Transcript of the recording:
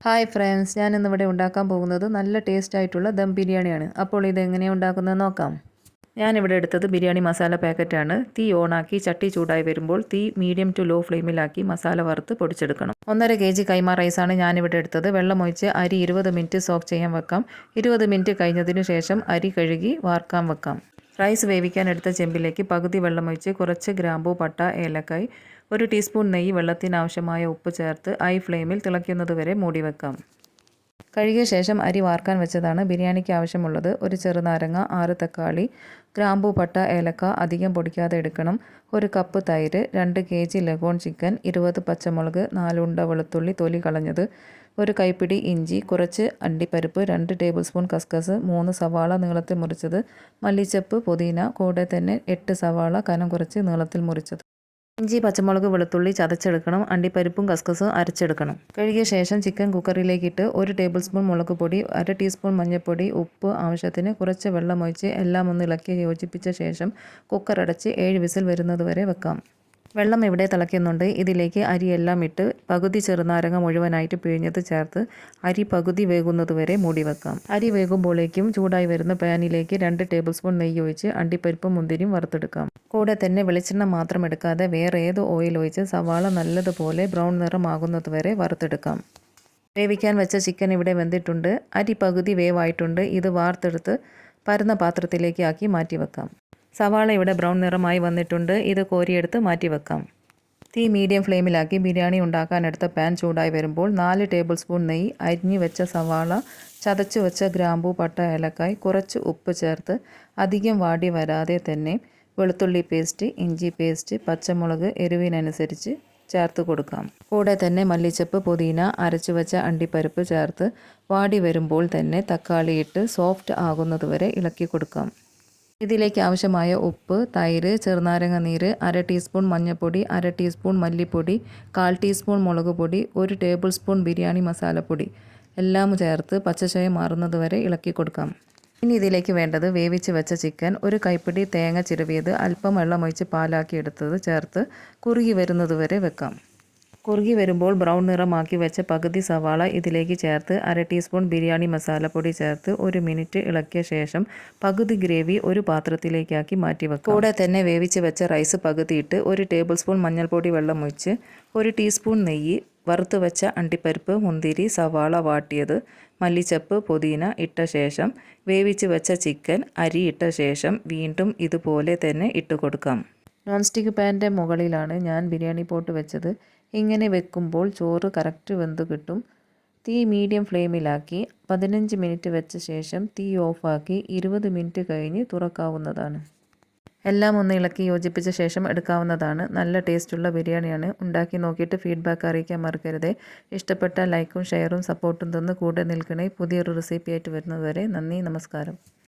Hi friends, ഞാൻ ഇന്നിവിടെ ഉണ്ടാക്കാൻ പോകുന്നത് നല്ല ടേസ്റ്റ് ആയിട്ടുള്ള ദം ബിരിയാണിയാണ്. അപ്പോൾ ഇതെങ്ങനെയാണ് ഉണ്ടാക്കുന്നത് നോക്കാം. ഞാനിവിടെ എടുത്തത് ബിരിയാണി മസാല പാക്കറ്റാണ്. തീ ഓണാക്കി ചട്ടി ചൂടായി വരുമ്പോൾ തീ മീഡിയം ടു ലോ ഫ്ലെയിമിലാക്കി മസാല വറുത്ത് പൊടിച്ചെടുക്കണം. 1.5 kg കൈമ റൈസാണ് ഞാനിവിടെ എടുത്തത്. വെള്ളമൊഴിച്ച് അരി 20 മിനിറ്റ് സോക്ക് ചെയ്യാൻ വെക്കാം. 20 മിനിറ്റ് കഴിഞ്ഞതിനു ശേഷം അരി കഴുകി വാർക്കാൻ വെക്കാം. റൈസ് വേവിക്കാൻ എടുത്ത ചെമ്പിലേക്ക് പകുതി വെള്ളമൊഴിച്ച് കുറച്ച് ഗ്രാമ്പൂ, പട്ട, ഏലക്കായ്, 1 ടീസ്പൂൺ നെയ്യ്, വെള്ളത്തിനാവശ്യമായ ഉപ്പ് ചേർത്ത് ഹൈ ഫ്ലെയിമിൽ തിളയ്ക്കുന്നതുവരെ മൂടി വെക്കാം. കഴുകിയ ശേഷം അരി വാർക്കാൻ വെച്ചതാണ്. ബിരിയാണിക്ക് ആവശ്യമുള്ളത്: ഒരു ചെറുനാരങ്ങ, 6 തക്കാളി, ഗ്രാമ്പൂ, പട്ട, ഏലക്ക അധികം പൊടിക്കാതെ എടുക്കണം, 1 കപ്പ് തൈര്, 2 kg ലഗോൺ ചിക്കൻ, 20 പച്ചമുളക്, 4 ഉണ്ട വെളുത്തുള്ളി തൊലി കളഞ്ഞത്, 1 കൈപ്പിടി ഇഞ്ചി, കുറച്ച് അണ്ടിപ്പരിപ്പ്, 2 ടേബിൾ സ്പൂൺ കസ്കസ്, 3 സവാള നീളത്തിൽ മുറിച്ചത്, മല്ലിച്ചപ്പ്, പുതിന, കൂടെ തന്നെ 8 സവാള കനം കുറച്ച് നീളത്തിൽ മുറിച്ചത്. ഇഞ്ചി, പച്ചമുളക്, വെളുത്തുള്ളി ചതച്ചെടുക്കണം. അണ്ടിപ്പരിപ്പും കസ്കസും അരച്ചെടുക്കണം. കഴുകിയ ശേഷം ചിക്കൻ കുക്കറിലേക്കിട്ട് 1 ടേബിൾ സ്പൂൺ മുളക് പൊടി, 1/2 ടീസ്പൂൺ മഞ്ഞൾപ്പൊടി, ഉപ്പ് ആവശ്യത്തിന്, കുറച്ച് വെള്ളമൊഴിച്ച് എല്ലാം ഒന്ന് ഇളക്കി യോജിപ്പിച്ച ശേഷം കുക്കർ അടച്ച് 7 വിസിൽ വരുന്നതുവരെ വെക്കാം. വെള്ളം ഇവിടെ തിളയ്ക്കുന്നുണ്ട്. ഇതിലേക്ക് അരിയെല്ലാം ഇട്ട് പകുതി ചെറുനാരങ്ങ മുഴുവനായിട്ട് പിഴിഞ്ഞത് ചേർത്ത് അരി പകുതി വേകുന്നതുവരെ മൂടി വെക്കാം. അരി വേകുമ്പോഴേക്കും ചൂടായി വരുന്ന പാനിലേക്ക് 2 ടേബിൾ സ്പൂൺ നെയ്യ് ഒഴിച്ച് അണ്ടിപ്പരിപ്പും മുന്തിരിയും വറുത്തെടുക്കാം. കൂടെ തന്നെ വെളിച്ചെണ്ണ മാത്രം എടുക്കാതെ വേറെ ഏത് ഓയിൽ ഒഴിച്ച് സവാള നല്ലതുപോലെ ബ്രൗൺ നിറമാകുന്നതുവരെ വറുത്തെടുക്കാം. വേവിക്കാൻ വെച്ച ചിക്കൻ ഇവിടെ വെന്തിട്ടുണ്ട്. അരി പകുതി വേവായിട്ടുണ്ട്. ഇത് വാർത്തെടുത്ത് പരന്ന പാത്രത്തിലേക്ക് ആക്കി മാറ്റി വെക്കാം. സവാള ഇവിടെ ബ്രൗൺ നിറമായി വന്നിട്ടുണ്ട്. ഇത് കോരിയെടുത്ത് മാറ്റി വെക്കാം. തീ മീഡിയം ഫ്ലെയിമിലാക്കി ബിരിയാണി ഉണ്ടാക്കാനെടുത്ത പാൻ ചൂടായി വരുമ്പോൾ 4 ടേബിൾ സ്പൂൺ നെയ്യ്, അരിഞ്ഞു വെച്ച സവാള, ചതച്ചു വെച്ച ഗ്രാമ്പൂ, പട്ട, ഏലക്കായ്, കുറച്ച് ഉപ്പ് ചേർത്ത് അധികം വാടി വരാതെ തന്നെ വെളുത്തുള്ളി പേസ്റ്റ്, ഇഞ്ചി പേസ്റ്റ്, പച്ചമുളക് എരിവിനനുസരിച്ച് ചേർത്ത് കൊടുക്കാം. കൂടെ തന്നെ മല്ലിച്ചപ്പ്, പുതിന, അരച്ചു വെച്ച അണ്ടിപ്പരിപ്പ് ചേർത്ത് വാടി വരുമ്പോൾ തന്നെ തക്കാളി ഇട്ട് സോഫ്റ്റ് ആകുന്നതുവരെ ഇളക്കി കൊടുക്കാം. ഇതിലേക്ക് ആവശ്യമായ ഉപ്പ്, തൈര്, ചെറുനാരങ്ങ നീര്, 1/2 ടീസ്പൂൺ മഞ്ഞൾപ്പൊടി, 1/2 ടീസ്പൂൺ മല്ലിപ്പൊടി, 1/4 ടീസ്പൂൺ മുളക് പൊടി, 1 ടേബിൾ സ്പൂൺ ബിരിയാണി മസാലപ്പൊടി എല്ലാം ചേർത്ത് പച്ചച്ചോയ മാറുന്നതുവരെ ഇളക്കി കൊടുക്കാം. ഇനി ഇതിലേക്ക് വേണ്ടത് വേവിച്ച് വെച്ച ചിക്കൻ, 1 കൈപ്പിടി തേങ്ങ ചിരവിയത്, അല്പം വെള്ളമൊഴിച്ച് പാലാക്കി എടുത്തത് ചേർത്ത് കുറുകി വരുന്നതുവരെ വെക്കാം. കുറുകി വരുമ്പോൾ ബ്രൗൺ നിറമാക്കി വെച്ച പകുതി സവാള ഇതിലേക്ക് ചേർത്ത് 1/2 ടീസ്പൂൺ ബിരിയാണി മസാലപ്പൊടി ചേർത്ത് 1 മിനിറ്റ് ഇളക്കിയ ശേഷം പകുതി ഗ്രേവി ഒരു പാത്രത്തിലേക്കാക്കി മാറ്റി വെക്കാം. കൂടെ തന്നെ വേവിച്ച് വെച്ച റൈസ് പകുതിയിട്ട് 1 ടേബിൾ സ്പൂൺ മഞ്ഞൾപ്പൊടി വെള്ളമൊഴിച്ച് 1 ടീസ്പൂൺ നെയ്യ്, വറുത്ത് വെച്ച അണ്ടിപ്പരിപ്പ്, മുന്തിരി, സവാള വാട്ടിയത്, മല്ലിച്ചപ്പ്, പുതിന ഇട്ട ശേഷം വേവിച്ച് വെച്ച ചിക്കൻ, അരി ഇട്ട ശേഷം വീണ്ടും ഇതുപോലെ തന്നെ ഇട്ട് കൊടുക്കാം. നോൺ സ്റ്റിക്ക് പാനിൻ്റെ മുകളിലാണ് ഞാൻ ബിരിയാണി പോട്ട് വെച്ചത്. ഇങ്ങനെ വെക്കുമ്പോൾ ചോറ് കറക്റ്റ് വെന്ത് കിട്ടും. തീ മീഡിയം ഫ്ലെയിമിലാക്കി 15 മിനിറ്റ് വെച്ച ശേഷം തീ ഓഫാക്കി 20 മിനിറ്റ് കഴിഞ്ഞ് തുറക്കാവുന്നതാണ്. എല്ലാം ഒന്ന് ഇളക്കി യോജിപ്പിച്ച ശേഷം എടുക്കാവുന്നതാണ്. നല്ല ടേസ്റ്റുള്ള ബിരിയാണിയാണ്. ഉണ്ടാക്കി നോക്കിയിട്ട് ഫീഡ്ബാക്ക് അറിയിക്കാൻ മറക്കരുതേ. ഇഷ്ടപ്പെട്ട ലൈക്കും ഷെയറും സപ്പോർട്ടും തന്ന് കൂടെ നിൽക്കണേ. പുതിയൊരു റെസിപ്പി ആയിട്ട് വരുന്നതുവരെ നന്ദി, നമസ്കാരം.